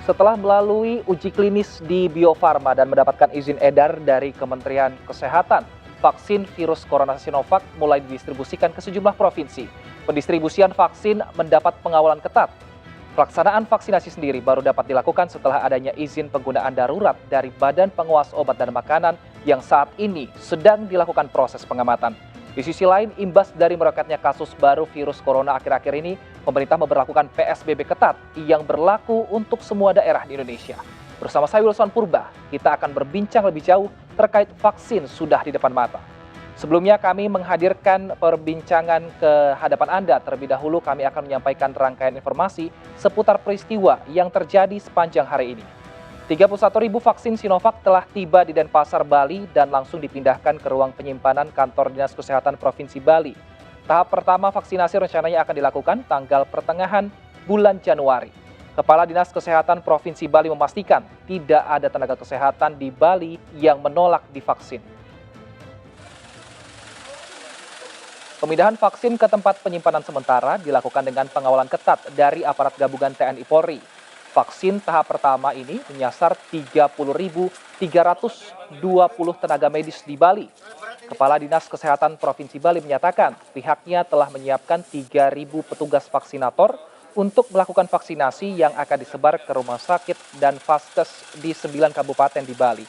Setelah melalui uji klinis di Bio Farma dan mendapatkan izin edar dari Kementerian Kesehatan, vaksin virus corona Sinovac mulai didistribusikan ke sejumlah provinsi. Pendistribusian vaksin mendapat pengawalan ketat. Pelaksanaan vaksinasi sendiri baru dapat dilakukan setelah adanya izin penggunaan darurat dari Badan Pengawas Obat dan Makanan yang saat ini sedang dilakukan proses pengamatan. Di sisi lain, imbas dari meroketnya kasus baru virus corona akhir-akhir ini, pemerintah memberlakukan PSBB ketat yang berlaku untuk semua daerah di Indonesia. Bersama saya Wilson Purba, kita akan berbincang lebih jauh terkait vaksin sudah di depan mata. Sebelumnya kami menghadirkan perbincangan ke hadapan Anda. Terlebih dahulu kami akan menyampaikan rangkaian informasi seputar peristiwa yang terjadi sepanjang hari ini. 31.000 vaksin Sinovac telah tiba di Denpasar, Bali dan langsung dipindahkan ke ruang penyimpanan kantor Dinas Kesehatan Provinsi Bali. Tahap pertama vaksinasi rencananya akan dilakukan tanggal pertengahan bulan Januari. Kepala Dinas Kesehatan Provinsi Bali memastikan tidak ada tenaga kesehatan di Bali yang menolak divaksin. Pemindahan vaksin ke tempat penyimpanan sementara dilakukan dengan pengawalan ketat dari aparat gabungan TNI Polri. Vaksin tahap pertama ini menyasar 30.320 tenaga medis di Bali. Kepala Dinas Kesehatan Provinsi Bali menyatakan pihaknya telah menyiapkan 3.000 petugas vaksinator untuk melakukan vaksinasi yang akan disebar ke rumah sakit dan vaskes di 9 kabupaten di Bali.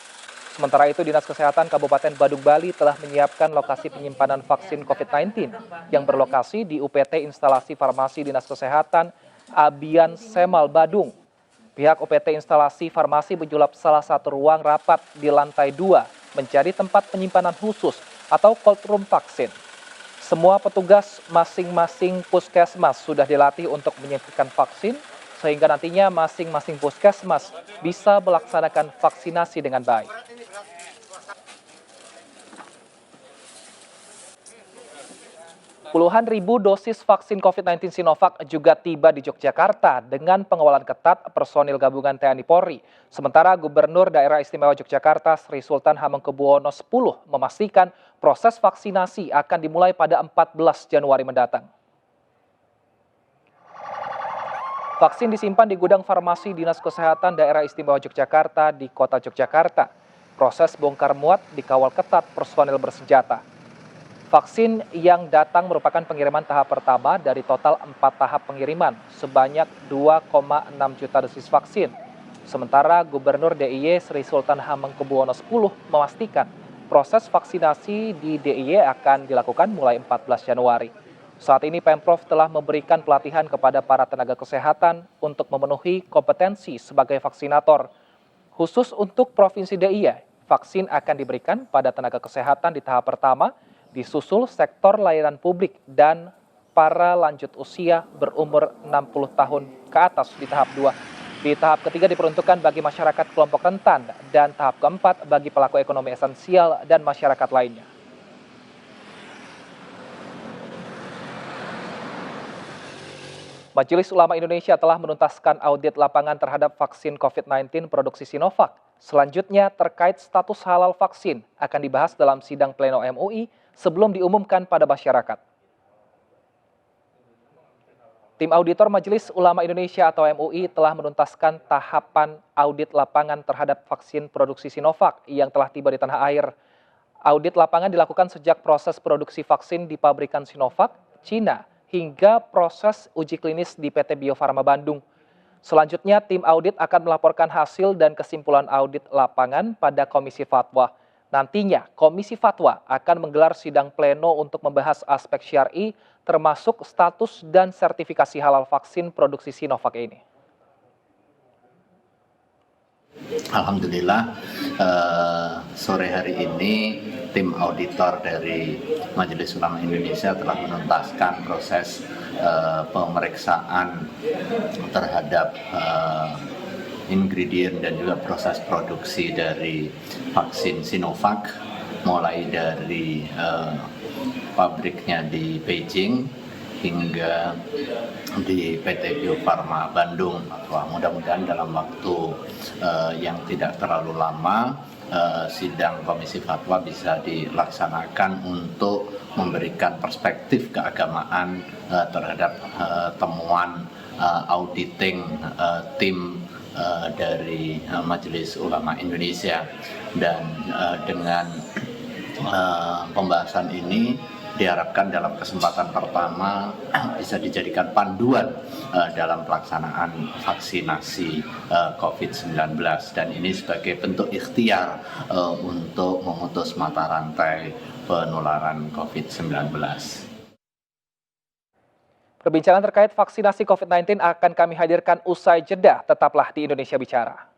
Sementara itu, Dinas Kesehatan Kabupaten Badung Bali telah menyiapkan lokasi penyimpanan vaksin COVID-19 yang berlokasi di UPT Instalasi Farmasi Dinas Kesehatan Abian Semal Badung. Pihak UPT Instalasi Farmasi menyulap salah satu ruang rapat di lantai 2 menjadi tempat penyimpanan khusus atau cold room vaksin. Semua petugas masing-masing puskesmas sudah dilatih untuk menyuntikkan vaksin sehingga nantinya masing-masing puskesmas bisa melaksanakan vaksinasi dengan baik. Puluhan ribu dosis vaksin COVID-19 Sinovac juga tiba di Yogyakarta dengan pengawalan ketat personil gabungan TNI Polri. Sementara Gubernur Daerah Istimewa Yogyakarta Sri Sultan Hamengkubuwono X memastikan proses vaksinasi akan dimulai pada 14 Januari mendatang. Vaksin disimpan di gudang farmasi Dinas Kesehatan Daerah Istimewa Yogyakarta di Kota Yogyakarta. Proses bongkar muat dikawal ketat personil bersenjata. Vaksin yang datang merupakan pengiriman tahap pertama dari total 4 tahap pengiriman sebanyak 2,6 juta dosis vaksin. Sementara Gubernur DIY Sri Sultan Hamengkubuwono X memastikan proses vaksinasi di DIY akan dilakukan mulai 14 Januari. Saat ini Pemprov telah memberikan pelatihan kepada para tenaga kesehatan untuk memenuhi kompetensi sebagai vaksinator. Khusus untuk Provinsi DIY, vaksin akan diberikan pada tenaga kesehatan di tahap pertama, disusul sektor layanan publik dan para lanjut usia berumur 60 tahun ke atas di tahap 2. Di tahap ketiga diperuntukkan bagi masyarakat kelompok rentan dan tahap keempat bagi pelaku ekonomi esensial dan masyarakat lainnya. Majelis Ulama Indonesia telah menuntaskan audit lapangan terhadap vaksin COVID-19 produksi Sinovac. Selanjutnya terkait status halal vaksin akan dibahas dalam sidang pleno MUI sebelum diumumkan pada masyarakat. Tim auditor Majelis Ulama Indonesia atau MUI telah menuntaskan tahapan audit lapangan terhadap vaksin produksi Sinovac yang telah tiba di tanah air. Audit lapangan dilakukan sejak proses produksi vaksin di pabrikan Sinovac, Cina, hingga proses uji klinis di PT Bio Farma Bandung. Selanjutnya, tim audit akan melaporkan hasil dan kesimpulan audit lapangan pada Komisi Fatwa. Nantinya, Komisi Fatwa akan menggelar sidang pleno untuk membahas aspek syar'i termasuk status dan sertifikasi halal vaksin produksi Sinovac ini. Alhamdulillah, sore hari ini tim auditor dari Majelis Ulama Indonesia telah menuntaskan proses pemeriksaan terhadap ingredient dan juga proses produksi dari vaksin Sinovac, mulai dari pabriknya di Beijing hingga di PT Bio Farma Bandung. Mudah-mudahan dalam waktu yang tidak terlalu lama sidang Komisi Fatwa bisa dilaksanakan untuk memberikan perspektif keagamaan terhadap temuan auditing tim dari Majelis Ulama Indonesia, dan dengan pembahasan ini diharapkan dalam kesempatan pertama bisa dijadikan panduan dalam pelaksanaan vaksinasi COVID-19, dan ini sebagai bentuk ikhtiar untuk memutus mata rantai penularan COVID-19. Perbincangan terkait vaksinasi COVID-19 akan kami hadirkan usai jeda. Tetaplah di Indonesia Bicara.